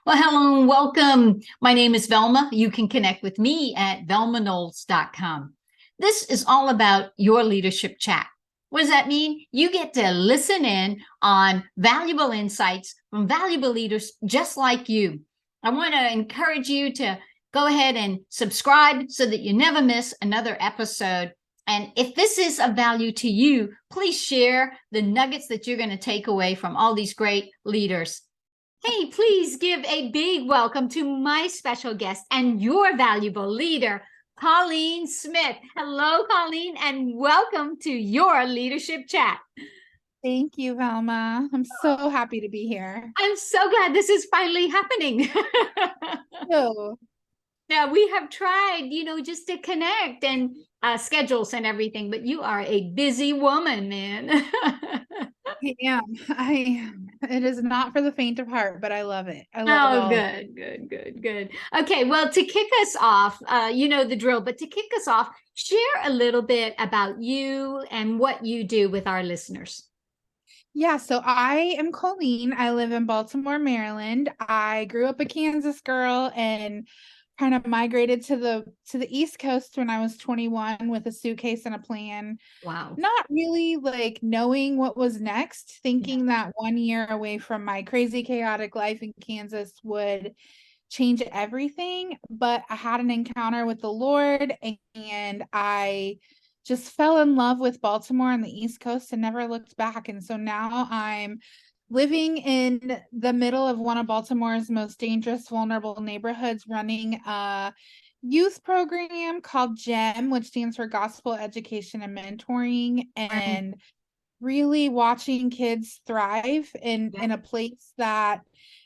Well, hello and welcome. My name is Velma. You can connect with me at velmanolds.com. This is all about your leadership chat. What does that mean? You get to listen in on valuable insights from valuable leaders just like you. I want to encourage you to go ahead and subscribe so that you never miss another episode. And if this is of value to you, please share the nuggets that you're going to take away from all these great leaders. Hey, please give a big welcome to my special guest and your valuable leader, Colleen Smith. Hello, Colleen, and welcome to your leadership chat. Thank you, Velma. I'm so happy to be here. I'm so glad this is finally happening. So, Now, we have tried, just to connect and schedules and everything, but you are a busy woman, man. I am. It is not for the faint of heart, but I love it. I love Oh, all. good. Okay, well, to kick us off, you know the drill, but to kick us off, share a little bit about you and what you do with our listeners. Yeah, so I am Colleen. I live in Baltimore, Maryland. I grew up a Kansas girl and kind of migrated to the East Coast when I was 21 with a suitcase and a plan. Wow. Not really like knowing what was next, thinking that 1 year away from my crazy chaotic life in Kansas would change everything. But I had an encounter with the Lord and I just fell in love with Baltimore and the East Coast and never looked back. And so now I'm living in the middle of one of Baltimore's most dangerous, vulnerable neighborhoods, running a youth program called GEM, which stands for Gospel Education and Mentoring, Right. and really watching kids thrive in a place that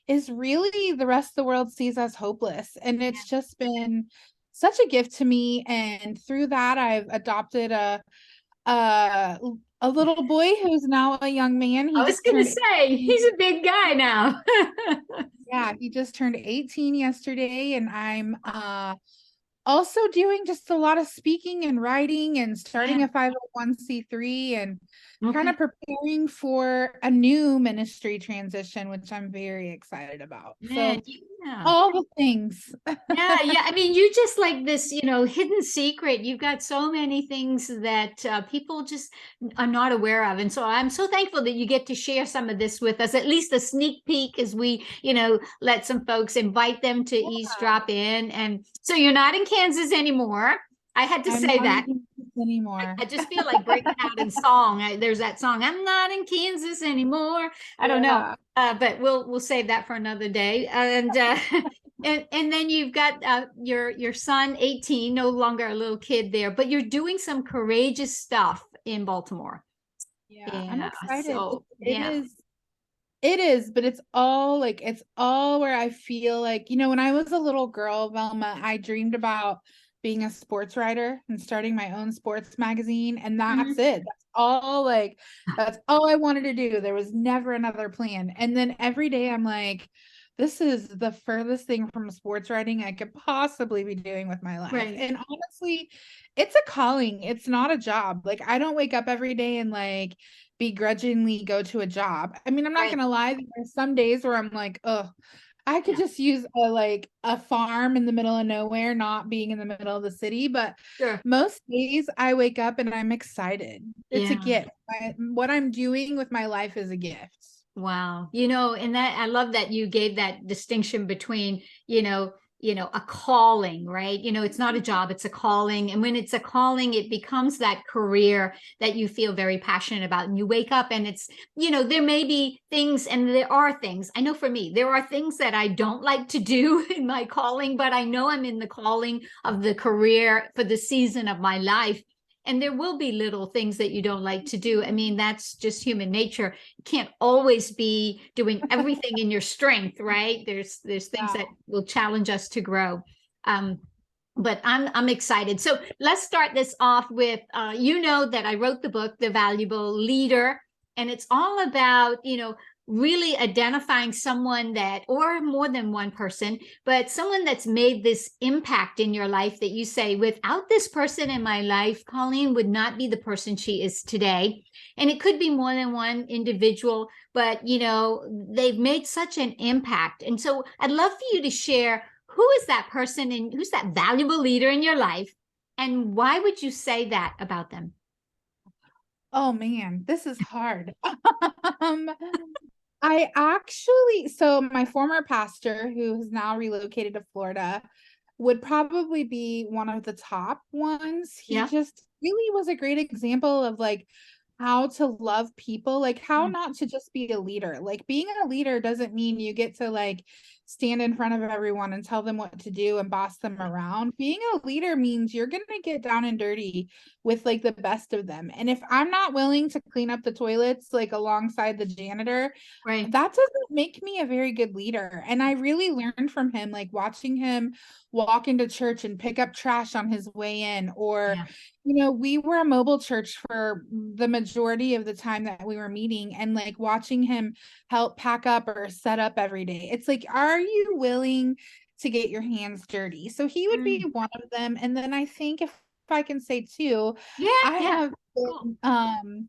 is really the rest of the world sees as hopeless. And it's just been such a gift to me. And through that, I've adopted a a little boy who's now a young man. I He was just going to turned say, 18. he's a big guy now. Yeah, he just turned 18 yesterday, and I'm also doing just a lot of speaking and writing and starting Yeah. a 501(c)(3) and kind Okay. of preparing for a new ministry transition, which I'm very excited about. Man, So yeah. all the things. Yeah. I mean, you just like this, hidden secret. You've got so many things that people just are not aware of. And so I'm so thankful that you get to share some of this with us, at least a sneak peek as we, let some folks invite them to eavesdrop in. And so you're not in Kansas anymore. I had to I'm say not that. in Kansas anymore. I just feel like breaking out in song. There's that song, I'm not in Kansas anymore. I don't know. Yeah. But we'll save that for another day. And and then you've got your son 18, no longer a little kid there, but you're doing some courageous stuff in Baltimore. Yeah, I'm Yeah. excited. So It yeah. is. It is, but it's all where I feel like, when I was a little girl, Velma, I dreamed about being a sports writer and starting my own sports magazine. And that's Mhm. it. That's all I wanted to do. There was never another plan. And then every day I'm like, this is the furthest thing from sports writing I could possibly be doing with my life. Right. And honestly, it's a calling. It's not a job. Like I don't wake up every day and like begrudgingly go to a job. I mean, I'm not Right. gonna lie, there are some days where I'm like, oh, I could Yeah. just use a farm in the middle of nowhere, not being in the middle of the city. But Sure. most days I wake up and I'm excited. It's a Yeah. gift. What I'm doing with my life is a gift. Wow. And that I love that you gave that distinction between, a calling, right? It's not a job, it's a calling. And when it's a calling, it becomes that career that you feel very passionate about. And you wake up and it's, there may be things, and there are things. I know for me, there are things that I don't like to do in my calling, but I know I'm in the calling of the career for the season of my life. And there will be little things that you don't like to do. I mean, that's just human nature. You can't always be doing everything in your strength, right? There's things that Yeah. will challenge us to grow. Um, but I'm excited. So let's start this off with that I wrote the book, The Valuable Leader, and it's all about really identifying someone that, or more than one person, but someone that's made this impact in your life that you say, without this person in my life, Colleen would not be the person she is today. And it could be more than one individual, but they've made such an impact. And so I'd love for you to share, who is that person and who's that valuable leader in your life? And why would you say that about them? Oh man, this is hard. Um, so my former pastor, who has now relocated to Florida, would probably be one of the top ones. He Yeah. just really was a great example of like how to love people, like how Mm. not to just be a leader. Like being a leader doesn't mean you get to like stand in front of everyone and tell them what to do and boss them around. Being a leader means you're going to get down and dirty with like the best of them. And if I'm not willing to clean up the toilets like alongside the janitor, Right. that doesn't make me a very good leader. And I really learned from him, like watching him walk into church and pick up trash on his way in, or Yeah. we were a mobile church for the majority of the time that we were meeting, and like watching him help pack up or set up every day. It's like, are you willing to get your hands dirty? So he would be Mm. one of them. And then I think if I can say too, Yeah. I Yeah. have Cool. been,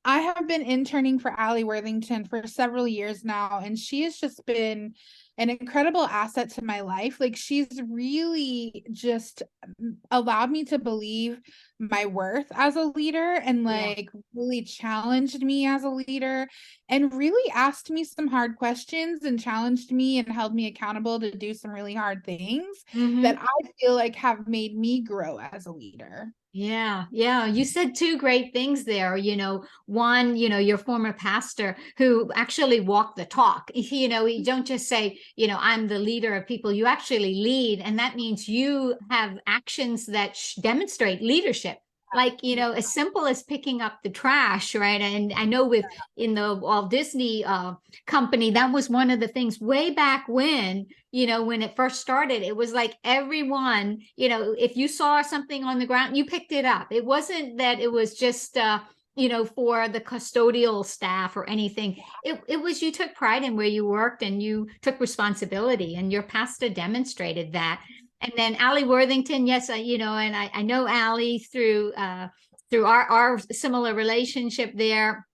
I have been interning for Allie Worthington for several years now, and she has just been an incredible asset to my life. Like she's really just allowed me to believe my worth as a leader, and Yeah. like really challenged me as a leader, and really asked me some hard questions and challenged me and held me accountable to do some really hard things that Mm-hmm. I feel like have made me grow as a leader. Yeah, yeah. You said two great things there. One, your former pastor who actually walked the talk. You don't just say, I'm the leader of people. You actually lead. And that means you have actions that demonstrate leadership. Like, as simple as picking up the trash, right? And I know in the Walt Disney company, that was one of the things way back when it first started. It was like everyone, if you saw something on the ground, you picked it up. It wasn't that it was just for the custodial staff or anything. It was, you took pride in where you worked and you took responsibility, and your pastor demonstrated that. And then Allie Worthington, yes, and I know Allie through our similar relationship there,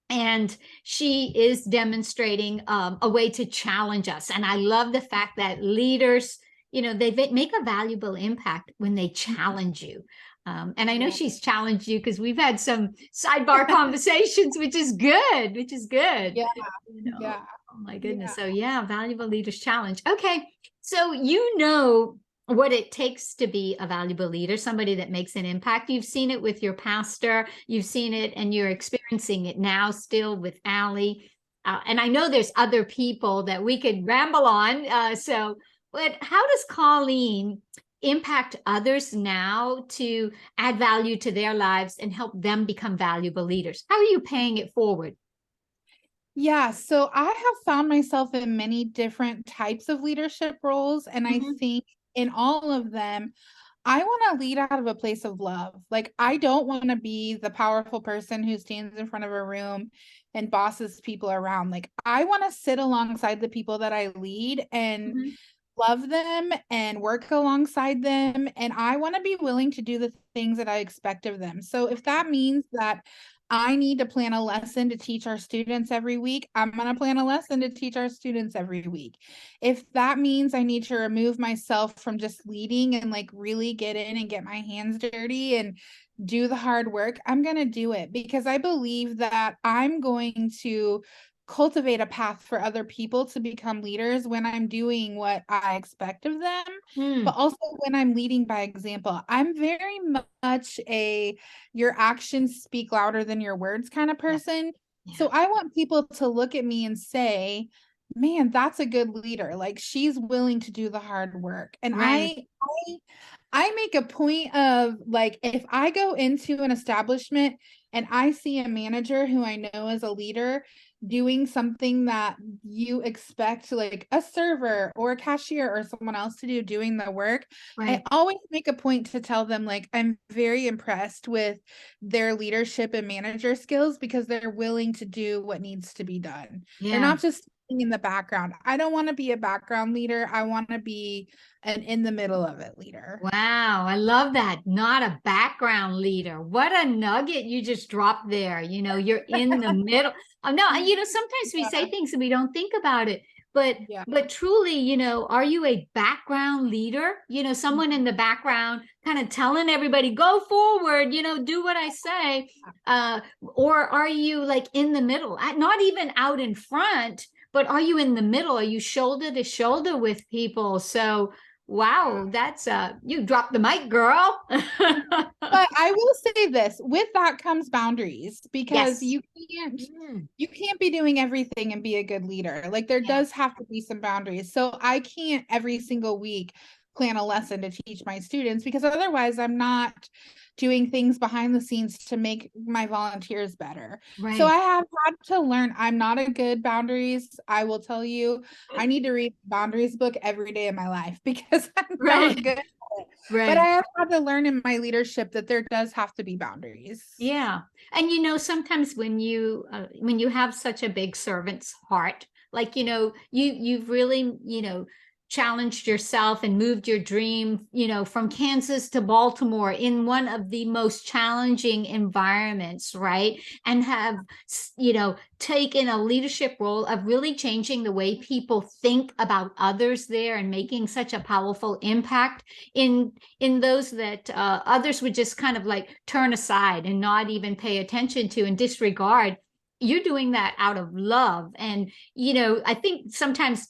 and she is demonstrating a way to challenge us. And I love the fact that leaders, they make a valuable impact when they challenge you. And I know Yeah. she's challenged you because we've had some sidebar conversations, which is good, which is good. Yeah. Oh Yeah. my goodness. Yeah. So yeah, valuable leaders challenge. Okay. So what it takes to be a valuable leader, somebody that makes an impact. You've seen it with your pastor, you've seen it, and you're experiencing it now still with Allie. And I know there's other people that we could ramble on. But how does Colleen impact others now to add value to their lives and help them become valuable leaders? How are you paying it forward? Yeah, so I have found myself in many different types of leadership roles, and I Mhm. think in all of them, I want to lead out of a place of love. Like, I don't want to be the powerful person who stands in front of a room and bosses people around. Like, I want to sit alongside the people that I lead and Mhm. love them and work alongside them. And I want to be willing to do the things that I expect of them. So if that means that I need to plan a lesson to teach our students every week, I'm going to plan a lesson to teach our students every week. If that means I need to remove myself from just leading and like really get in and get my hands dirty and do the hard work, I'm going to do it, because I believe that I'm going to cultivate a path for other people to become leaders when I'm doing what I expect of them, but Mm. also when I'm leading by example. I'm very much a your actions speak louder than your words kind of Yeah. person. Yeah. So I want people to look at me and say, man, that's a good leader. Like she's willing to do the hard work. And Right. I make a point of like, if I go into an establishment and I see a manager who I know is a leader doing something that you expect like a server or a cashier or someone else to do doing the work, I Right. always make a point to tell them like I'm very impressed with their leadership and manager skills because they're willing to do what needs to be done. They're Yeah. not just in the background. I don't want to be a background leader. I want to be an in the middle of it leader. Wow, I love that. Not a background leader. What a nugget you just dropped there. You're in the middle. No, sometimes we Yeah. say things and we don't think about it. But Yeah. but truly, are you a background leader? Someone in the background kind of telling everybody, go forward, do what I say. Or are you like in the middle? Not even out in front, but are you in the middle? Are you shoulder to shoulder with people? So wow, that's you dropped the mic, girl. But I will say this, with that comes boundaries because Yes. you can't Mm, you can't be doing everything and be a good leader. Like there yeah. does have to be some boundaries. So I can't every single week plan a lesson to teach my students because otherwise I'm not doing things behind the scenes to make my volunteers better. So I Right. have had to learn I'm not a good boundaries. I will tell you, I need to read boundaries book every day of my life because I'm not Right. good. But I Right. have had to learn in my leadership that there does have to be boundaries. Yeah. And sometimes when you have such a big servant's heart, like you've really, challenged yourself and moved your dream, from Kansas to Baltimore in one of the most challenging environments, right? And have, taken a leadership role of really changing the way people think about others there and making such a powerful impact in those that others would just kind of like turn aside and not even pay attention to and disregard. You're doing that out of love. And I think sometimes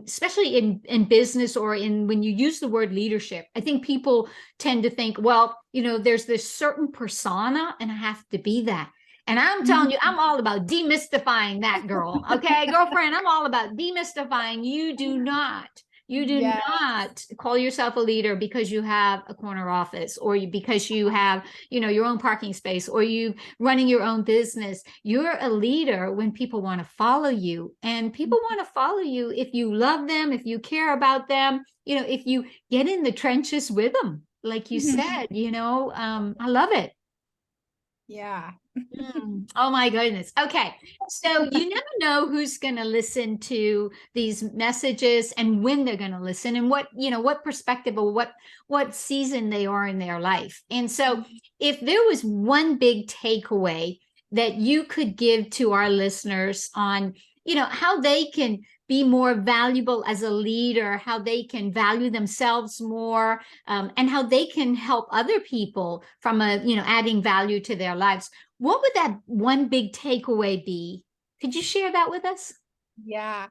especially in business or in when you use the word leadership, I think people tend to think, well, there's this certain persona and I have to be that. And I'm telling you, I'm all about demystifying that, girl. Okay, girlfriend, I'm all about demystifying. You do Yeah. not call yourself a leader because you have a corner office or because you have, your own parking space or you running your own business. You're a leader when people want to follow you, and people want to follow you if you love them, if you care about them, if you get in the trenches with them, like you said, I love it. Yeah. Oh my goodness. Okay. So you never know who's going to listen to these messages and when they're going to listen and what perspective or what season they are in their life. And so if there was one big takeaway that you could give to our listeners on, how they can be more valuable as a leader, how they can value themselves more, and how they can help other people from adding value to their lives, what would that one big takeaway be? Could you share that with us? Yeah.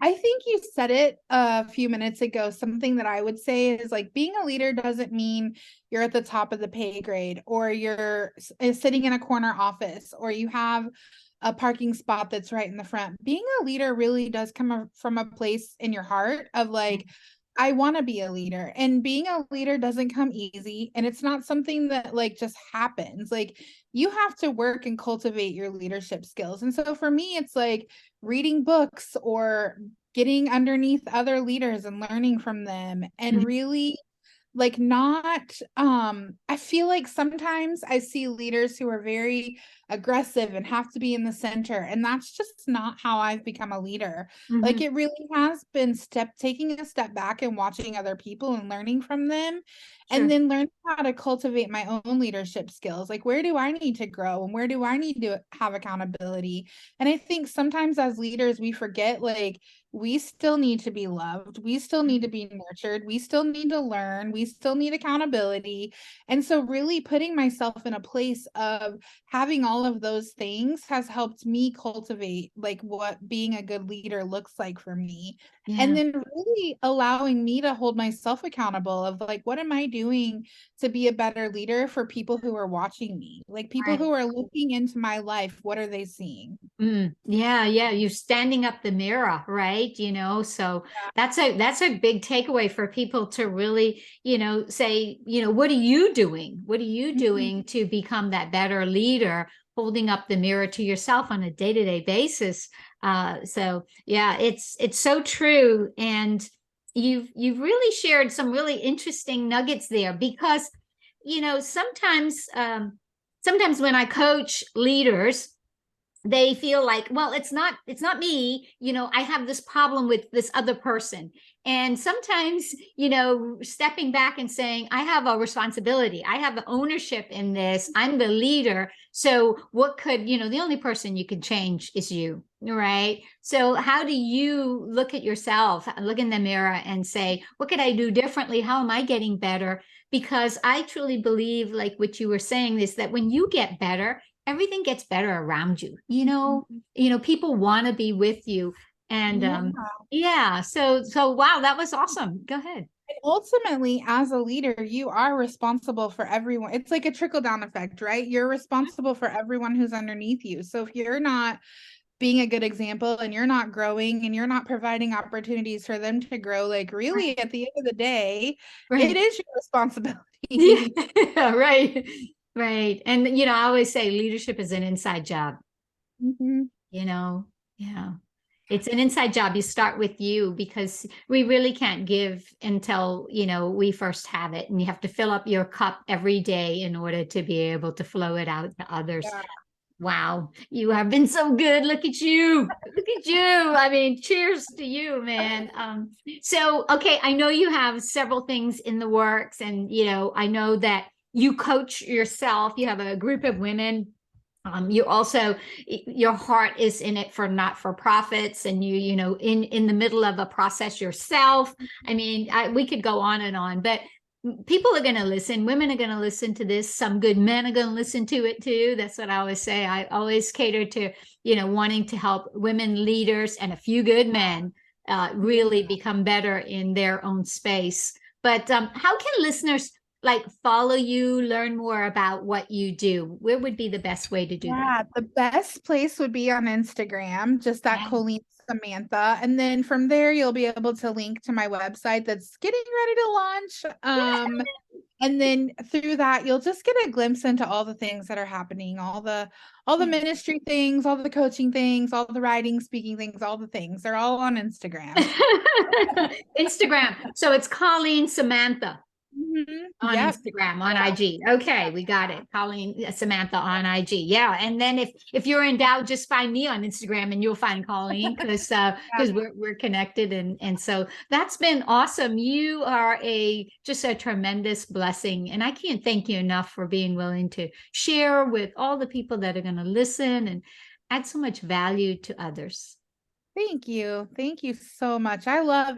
I think you said it a few minutes ago. Something that I would say is like being a leader doesn't mean you're at the top of the pay grade or you're sitting in a corner office or you have a parking spot that's right in the front. Being a leader really does come from a place in your heart of like, I want to be a leader, and being a leader doesn't come easy, and it's not something that like just happens. Like you have to work and cultivate your leadership skills. And so for me, it's like reading books or getting underneath other leaders and learning from them and Mhm. really like not I feel like sometimes I see leaders who are very aggressive and have to be in the center, and that's just not how I've become a leader. Like Mhm. it really has been taking a step back and watching other people and learning from them, and Sure. then learning how to cultivate my own leadership skills. Like where do I need to grow and where do I need to have accountability? And I think sometimes as leaders we forget like we still need to be loved. We still need to be nurtured. We still need to learn. We still need accountability. And so, really putting myself in a place of having all of those things has helped me cultivate like what being a good leader looks like for me. And Yeah. then, really allowing me to hold myself accountable of like, what am I doing to be a better leader for people who are watching me? Like, people Right. who are looking into my life, what are they seeing? Yeah. Yeah. You're standing up the mirror, right? right? So that's a big takeaway for people to really, say, what are you doing? What are you doing to become that better leader, holding up the mirror to yourself on a day-to-day basis? So yeah, it's so true. And you've really shared some really interesting nuggets there, because sometimes when I coach leaders, they feel like, well, it's not me, I have this problem with this other person. And sometimes, stepping back and saying, I have a responsibility, I have ownership in this, I'm the leader. So what could, the only person you can change is you, right? So how do you look at yourself, look in the mirror and say, what could I do differently? How am I getting better? Because I truly believe, like what you were saying, is that when you get better, everything gets better around you. People want to be with you. And so wow, that was awesome. Go ahead. Ultimately, as a leader, you are responsible for everyone. It's like a trickle down effect, right? You're responsible for everyone who's underneath you. So if you're not being a good example and you're not growing and you're not providing opportunities for them to grow, like really at the end of the day, it is your responsibility. Yeah, right. And I always say leadership is an inside job. Yeah, it's an inside job. You start with you, because we really can't give until we first have it, and you have to fill up your cup every day in order to be able to flow it out to others. Wow, you have been so good. Look at you. I mean, cheers to you, man. So okay, I know you have several things in the works, and I know that you coach yourself. You have a group of women. You also, your heart is in it for not-for-profits, and you in the middle of a process yourself. I mean, we could go on and on, but people are going to listen. Women are going to listen to this. Some good men are going to listen to it too. That's what I always say. I always cater to, wanting to help women leaders and a few good men really become better in their own space. But how can listeners follow you, learn more about what you do? Where would be the best way to do that? The best place would be on Instagram, just that Colleen Samantha. And then from there, you'll be able to link to my website that's getting ready to launch. And then through that, you'll just get a glimpse into all the things that are happening, all the ministry things, all the coaching things, all the writing, speaking things, all the things. They're all on Instagram. Instagram. So it's Colleen Samantha. On Instagram, on IG. Okay, we got it. Colleen Samantha on IG. Yeah. And then if you're in doubt, just find me on Instagram and you'll find Colleen, because we're connected. And so that's been awesome. You are just a tremendous blessing. And I can't thank you enough for being willing to share with all the people that are going to listen and add so much value to others. Thank you. Thank you so much. I love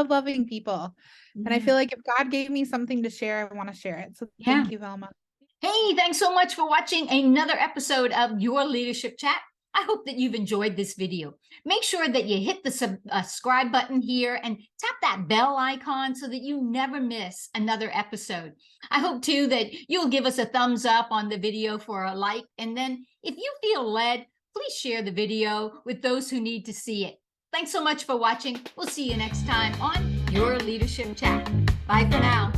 loving people. And I feel like if God gave me something to share, I want to share it. So thank you, Velma. Hey, thanks so much for watching another episode of Your Leadership Chat. I hope that you've enjoyed this video. Make sure that you hit the subscribe button here and tap that bell icon so that you never miss another episode. I hope too that you'll give us a thumbs up on the video for a like. And then if you feel led, please share the video with those who need to see it. Thanks so much for watching. We'll see you next time on Your Leadership Chat. Bye for now.